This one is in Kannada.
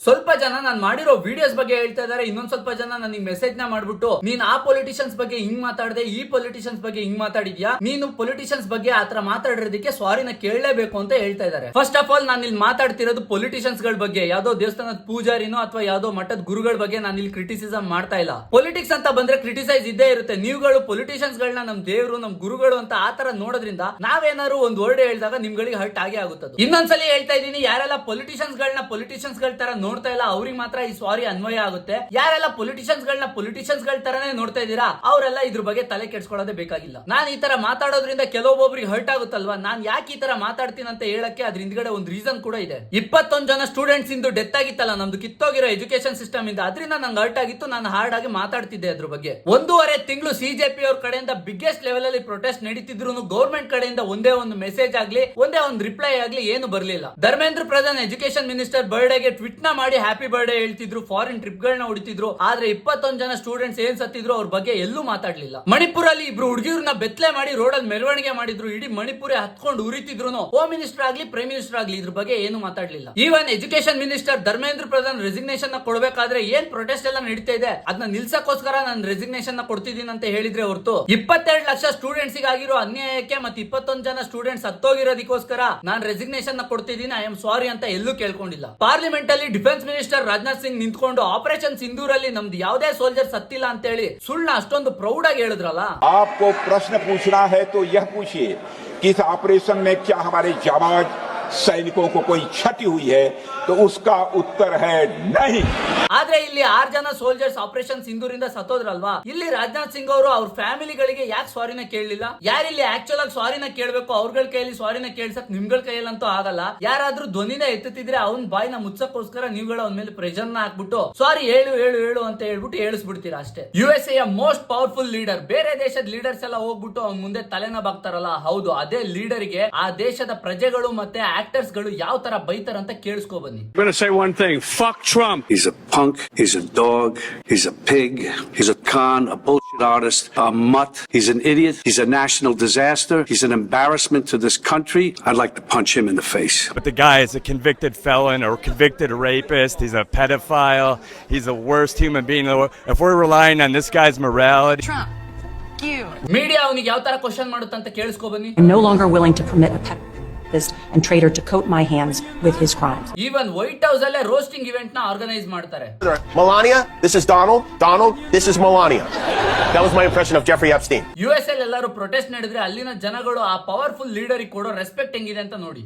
ಸ್ವಲ್ಪ ಜನ ನಾನು ಮಾಡಿರೋ ವಿಡಿಯೋಸ್ ಬಗ್ಗೆ ಹೇಳ್ತಾ ಇದಾರೆ, ಇನ್ನೊಂದ್ ಸ್ವಲ್ಪ ಜನ ನನಗೆ ಮೆಸೇಜ್ ನ ಮಾಡ್ಬಿಟ್ಟು ನೀನ್ ಆ ಪೊಲಿಟಿಷಿಯನ್ಸ್ ಬಗ್ಗೆ ಹಿಂಗ್ ಮಾತಾಡದೆ, ಈ ಪೊಲಿಟಿಷಿಯನ್ಸ್ ಬಗ್ಗೆ ಹಿಂಗ್ ಮಾತಾಡಿದ್ಯಾ, ನೀನು ಪೊಲಿಟಿಷಿಯನ್ಸ್ ಬಗ್ಗೆ ಆತರ ಮಾತಾಡಿರೋದಕ್ಕೆ ಸಾರಿನ ಕೇಳಲೇಬೇಕು ಅಂತ ಹೇಳ್ತಾ ಇದಾರೆ. ಫಸ್ಟ್ ಆಫ್ ಆಲ್ ನಾನು ಇಲ್ಲಿ ಮಾತಾಡ್ತಿರೋದು ಪೊಲಿಟಿಷಿಯನ್ಸ್ ಗಳ ಬಗ್ಗೆ, ಯಾವ್ದೋ ದೇವಸ್ಥಾನದ ಪೂಜಾರಿನೋ ಅಥವಾ ಯಾವ್ದೋ ಮಠದ ಗುರುಗಳ ಬಗ್ಗೆ ನಾನು ಇಲ್ಲಿ ಕ್ರಿಟಿಸಿಸಮ್ ಮಾಡ್ತಾ ಇಲ್ಲ. ಪೊಲಿಟಿಕ್ಸ್ ಅಂತ ಬಂದ್ರೆ ಕ್ರಿಟಿಸೈಸ್ ಇದ್ದೇ ಇರುತ್ತೆ. ನೀವುಗಳು ಪೊಲಿಟಿಷಿಯನ್ಸ್ ಗಳನ್ನ ನಮ್ ದೇವ್ರು ನಮ್ ಗುರುಗಳು ಅಂತ ಆತರ ನೋಡೋದ್ರಿಂದ ನಾವೇನಾದ್ರು ಒಂದ್ ವರ್ಡ್ ಹೇಳಿದಾಗ ನಿಮ್ಗಳಿಗೆ ಹರ್ಟ್ ಆಗೇ ಆಗುತ್ತದೆ. ಇನ್ನೊಂದ್ಸಲಿ ಹೇಳ್ತಾ ಇದೀನಿ, ಯಾರೆಲ್ಲ ಪೊಲಿಟಿಷಿಯನ್ಸ್ ಗಳ ತರ ನೋಡ್ತಾ ಇಲ್ಲ ಅವ್ರಿಗೆ ಮಾತ್ರ ಈ ಸಾರಿ ಅನ್ವಯ ಆಗುತ್ತೆ. ಯಾರೆಲ್ಲ ಪೊಲಿಟಿಷಿಯನ್ಸ್ ಗಳ ತರನೇ ನೋಡ್ತಾ ಇದ್ದೀರಾ ಅವರೆಲ್ಲ ಇದ್ರ ಬಗ್ಗೆ ತಲೆ ಕೆಡ್ಸ್ಕೊಳ್ಳೋದೇ ಬೇಕಾಗಿಲ್ಲ. ನಾನು ಈ ತರ ಮಾತಾಡೋದ್ರಿಂದ ಕೆಲವೊಬ್ಬರಿಗೆ ಹರ್ಟ್ ಆಗುತ್ತಲ್ವಾ, ನಾನ್ ಯಾಕೆ ಈ ತರ ಮಾತಾಡ್ತೀನಿ ಅಂತ ಹೇಳಕ್ಕೆ ಅದ್ರ ಹಿಂದ್ಗಡೆ ಒಂದು ರೀಸನ್ ಕೂಡ ಇದೆ. 21 ಜನ ಸ್ಟೂಡೆಂಟ್ಸ್ ಇಂದು ಡೆತ್ ಆಗಿತ್ತಲ್ಲ ನಮ್ದು ಕಿತ್ತೋಗಿರೋ ಎಜುಕೇಶನ್ ಸಿಸ್ಟಮ್ ಇಂದ, ಅದರಿಂದ ನಂಗೆ ಹರ್ಟ್ ಆಗಿತ್ತು. ನಾನು ಹಾರ್ಡ್ ಆಗಿ ಮಾತಾಡ್ತಿದ್ದೆ ಅದ್ರ ಬಗ್ಗೆ. 1.5 ತಿಂಗಳು ಸಿಜೆಪಿ ಅವ್ರ ಕಡೆಯಿಂದ ಬಿಗ್ಗೆಸ್ಟ್ ಲೆವೆಲ್ ಅಲ್ಲಿ ಪ್ರೊಟೆಸ್ಟ್ ನಡೀತಿದ್ರು ಗೌರ್ಮೆಂಟ್ ಕಡೆಯಿಂದ ಒಂದೇ ಒಂದು ಮೆಸೇಜ್ ಆಗ್ಲಿ, ಒಂದೇ ಒಂದು ರಿಪ್ಲೈ ಆಗ್ಲಿ ಏನು ಬರ್ಲಿಲ್ಲ. ಧರ್ಮೇಂದ್ರ ಪ್ರಧಾನ್ ಎಜುಕೇಶನ್ ಮಿನಿಸ್ಟರ್ ಬರ್ಡೇಗೆ ಟ್ವಿಟ್ ನ ಮಾಡಿ ಹ್ಯಾಪಿ ಬರ್ಡೇ ಹೇಳ್ತಿದ್ರು, ಫಾರಿನ್ ಟ್ರಿಪ್ ಗಳನ್ನ ಹೊಡಿತಿದ್ರು. ಆದ್ರೆ 21 ಜನ ಸ್ಟೂಡೆಂಟ್ಸ್ ಏನ್ ಸತ್ತಿದ್ರು ಅವ್ರ ಬಗ್ಗೆ ಎಲ್ಲೂ ಮಾತಾಡ್ಲಿಲ್ಲ. ಮಣಿಪುರಲ್ಲಿ ಇಬ್ರು ಹುಡುಗಿರನ್ನ ಬೆತ್ತಲೆ ಮಾಡಿ ರೋಡಲ್ಲಿ ಮೆರವಣಿಗೆ ಮಾಡಿದ್ರು, ಇಡೀ ಮಣಿಪುರ ಹತ್ಕೊಂಡು ಉರಿತಿದ್ರು. ಹೋಮ್ ಮಿನಿಸ್ಟರ್ ಆಗ್ಲಿ ಪ್ರೈಮ್ ಮಿನಿಸ್ಟರ್ ಆಗ್ಲಿ ಇದ್ರ ಬಗ್ಗೆ ಏನು ಮಾತಾಡ್ಲಿಲ್ಲ. Even education minister Dharmendra Pradhan resignation ನ ಕೊಡ್ಬೇಕಾದ್ರೆ ಏನ್ ಪ್ರೊಟೆಸ್ಟ್ ಎಲ್ಲ ನಡೀತಾ ಇದೆ, ಅದನ್ನ ನಿಲ್ಸಕ್ಕೋಸ್ಕರ ನಾನು ರೆಸಿಗ್ನೇಷನ್ ನ ಕೊಡ್ತಿದ್ದೀನಿ ಅಂತ ಹೇಳಿದ್ರೆ ಹೊರತು 22 ಲಕ್ಷ ಸ್ಟೂಡೆಂಟ್ಸ್ ಆಗಿರೋ ಅನ್ಯಾಯಕ್ಕೆ ಮತ್ತೆ 21 ಜನ ಸ್ಟೂಡೆಂಟ್ಸ್ ಹತ್ತೋಗಿರೋದಕ್ಕೋಸ್ಕರ ನಾನು ರೆಸಿಗ್ನೇಷನ್ ನ ಕೊಡ್ತಿದ್ದೀನಿ, ಐ ಆಮ್ ಸಾರಿ ಅಂತ ಎಲ್ಲೂ ಕೇಳ್ಕೊಂಡಿಲ್ಲ. ಪಾರ್ಲಿಮೆಂಟ್ ಅಲ್ಲಿ ಡಿಫೆನ್ಸ್ ಮಿನಿಸ್ಟರ್ ರಾಜನಾಥ್ ಸಿಂಗ್ ನಿಂತ್ಕೊಂಡು ಆಪರೇಷನ್ ಸಿಂಧೂರಲ್ಲಿ ನಮ್ದು ಯಾವುದೇ ಸೋಲ್ಜರ್ ಸತ್ತಿಲ್ಲ ಅಂತ ಹೇಳಿ ಸುಳ್ಳ ಅಷ್ಟೊಂದು ಪ್ರೌಡ್ ಆಗಿ ಹೇಳಿದ್ರಲ್ಲ. आपको प्रश्न पूछना है तो यह पूछिए कि इस ऑपरेशन में क्या हमारे जाबाज सैनिकों को कोई क्षति हुई है, तो उसका उत्तर है नहीं. ಆದ್ರೆ ಇಲ್ಲಿ 6 ಜನ ಸೋಲ್ಜರ್ಸ್ ಆಪರೇಷನ್ ಸಿಂಧೂರಿಂದ ಸತ್ತೋದ್ರಲ್ವಾ, ಇಲ್ಲಿ ರಾಜನಾಥ್ ಸಿಂಗ್ ಅವರು ಅವ್ರ ಫ್ಯಾಮಿಲಿಗಳಿಗೆ ಯಾಕೆ ಸಾರಿನ ಕೇಳಲಿಲ್ಲ? ಯಾರಿಲ್ಲಿ ಆಕ್ಚುಲ್ ಆಗಿ ಸಾರಿನ ಕೇಳಬೇಕು, ಅವ್ರಗಳ ಕೈಯಲ್ಲಿ ಸಾರಿನ ಕೇಳ್ಸಕ್ ನಿಮ್ಗಳ ಕೈಯಲ್ಲಂತೂ ಆಗಲ್ಲ. ಯಾರಾದ್ರೂ ಧ್ವನಿನ ಎತ್ತುತ್ತಿದ್ರೆ ಅವ್ನ ಬಾಯಿನ ಮುಚ್ಚಕ್ಕೋಸ್ಕರ ನೀವುಗಳ ಅವನ ಮೇಲೆ ಪ್ರೆಷರ್ ನ ಹಾಕ್ಬಿಟ್ಟು ಸಾರಿ ಹೇಳು ಹೇಳು ಹೇಳು ಅಂತ ಹೇಳ್ಬಿಟ್ಟು ಹೇಳಿಸ್ಬಿಡ್ತೀರಾ ಅಷ್ಟೇ. USA ಮೋಸ್ಟ್ ಪವರ್ಫುಲ್ ಲೀಡರ್, ಬೇರೆ ದೇಶದ ಲೀಡರ್ಸ್ ಎಲ್ಲ ಹೋಗ್ಬಿಟ್ಟು ಅವ್ನ ಮುಂದೆ ತಲೆನ ಬಾಗ್ತಾರಲ್ಲ, ಹೌದು ಅದೇ ಲೀಡರ್ ಗೆ ಆ ದೇಶದ ಪ್ರಜೆಗಳು ಮತ್ತೆ ಆಕ್ಟರ್ಸ್ ಗಳು ಯಾವ ತರ ಬೈತಾರಂತ ಕೇಳಿಸ್ಕೊ ಬನ್ನಿ. I'm going to say one thing. Fuck Trump. He's a punk. He's a dog. He's a pig. He's a con, a bullshit artist, a mutt. He's an idiot. He's a national disaster. He's an embarrassment to this country. I'd like to punch him in the face. But the guy is a convicted felon or convicted rapist. He's a pedophile. He's the worst human being in the world. If we're relying on this guy's morality. Trump, you. Media ಅವನಿಗೆ ಯಾವ ತರ ಕ್ವಶನ್ ಮಾಡುತ್ತಂತ ಕೇಳಿಸ್ಕೊ ಬನ್ನಿ. I'm no longer willing to permit a pedofist and traitor to coat my hands with his crimes. Even white house ಅಲ್ಲೇ ರೋಸ್ಟಿಂಗ್ ಇವೆಂಟ್ ನ ಆರ್ಗನೈಸ್ ಮಾಡ್ತಾರೆ. Melania, this is Donald. Donald, this is Melania. That was my impression of Jeffrey Epstein. US ಅಲ್ಲಿ ಎಲ್ಲರೂ ಪ್ರೊಟೆಸ್ಟ್ ನಡೆದ್ರೆ ಅಲ್ಲಿನ ಜನಗಳು ಆ ಪವರ್ಫುಲ್ ಲೀಡರ್ ಕೊಡೋ ರೆಸ್ಪೆಕ್ಟ್ ಹೆಂಗಿದೆ ಅಂತ ನೋಡಿ.